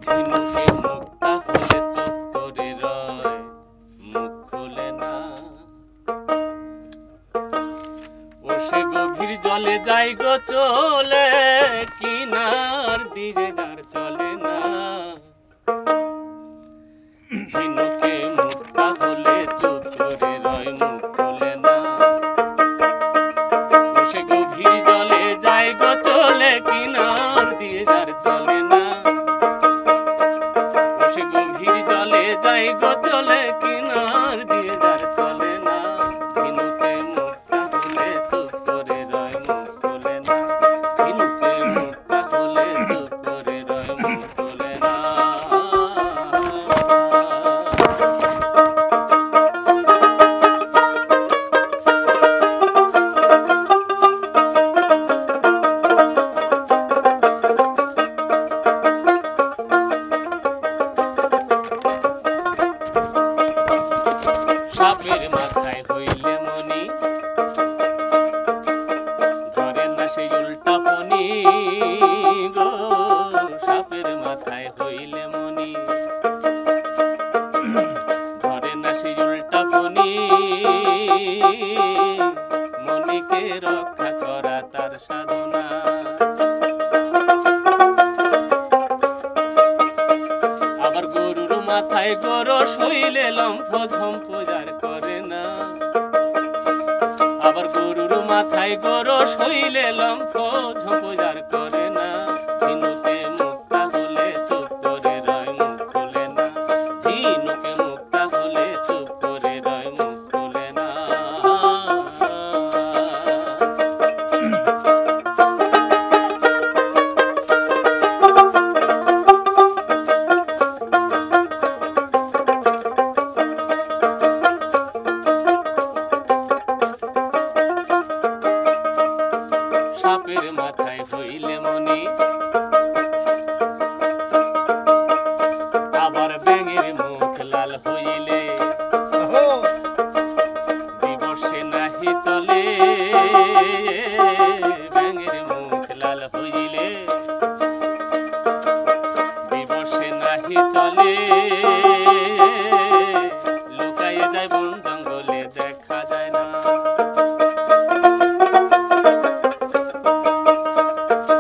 ঝিনুকে মুক্তা হলে চুপ করে রয়, মুখ খুলে না। ও সে গভীর জলে যাই গো চলে, কিনার দিকে আর চলে না। ঝিনুকে মুক্তা হলে চুপ করে রয়, মুখ খুলে না। ও সে গভীর জলে যাই গো চলে, কিনার দিয়ে আর চলে না। ও সে গভীর জলে যাই গো চলে, কিনার দিয়ে আর চলে না। ঝিনুকে মুক্তা হলে চুপ করে রয়, মুখ খুলে না। ঝিনুকে মুক্তা হলে চুপ করে রয়, মুখ খুলে না। সাপের মাথায় হইলে মনি, ধরে না সেই উল্টা ফনি গো। সাপের মাথায় হইলে মনি, ধরে না সেই উল্টা ফনি। মনিকে রক্ষা করা তার সাধনা। আবার গরুর মাথায় গরস হইলে লম্ফ ঝম্প যার করে না। আবার গরুর মাথায় গরস হইলে লম্ফ ঝম্প যার করে না। ঝিনুকে মুক্তা হলে চুপ করে রয়, মুখ খুলে না। ঝিনুকে মুক্তা হলে চুপ করে রয়, মুখ খুলে না। সাপের মাথায় হইলে মনি, আবার ব্যাঙের মুখ লাল হইলে দিবসে নাহি চলে। ব্যাঙের মুখ লাল হইলে দিবসে নাহি চলে। লুকায়ে যায় বন জঙ্গলে, দেখা যায় না।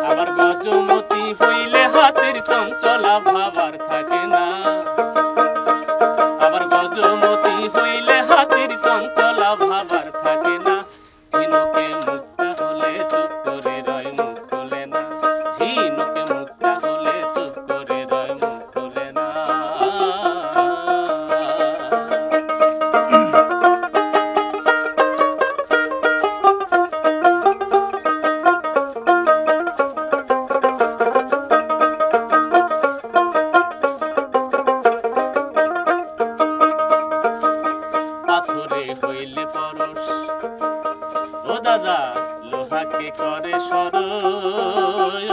আবার গজমতি হইলে হাতের চঞ্চলা ভাবার থাকে না। আবার গজমতি হইলে হাতের চঞ্চলা ভাবার থাকে না। ঝিনুকে মুক্তা হলে চুপ করে রয়, মুখ খুলে না। ঝিনুকে মুক্তা হলে চুপ করে রয়, মুখ খুলে না। পাথরে হইলে পরশ, ও দাদা লোহাকে করে সরস।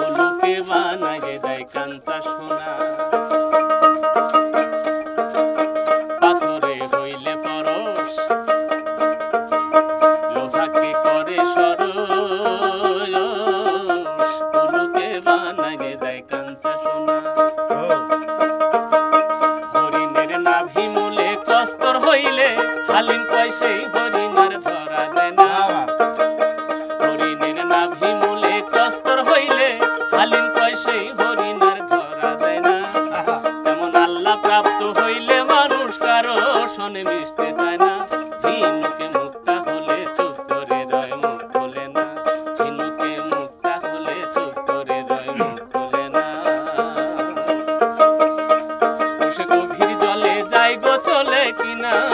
উলুকে বানায় দেয় কাঞ্চা সোনা। পাথরে হইলে পরশ, লোহাকে করে সরস। উলুকে বানায় দেয় কাঞ্চা সোনা। হরিণের নাভি মূলে কস্তর হইলে হালিম কয় সেই হরিণের ধরা দেয় না। হরিণের নাভি মূলে কস্তর হইলে হালিম কয় সেই হরিণের ধরা দেয় না। তেমন আল্লাহ প্রাপ্ত হইলে মানুষ কারো সনে মিশতে চায় না। ঝিনুকে মুক্তা হলে চুপ করে রয়, মুখ খুলে না। ঝিনুকে মুক্তা হলে চুপ করে রয়, মুখ খুলে না। ও সে গভীর জলে যাই গো চলে, কিনার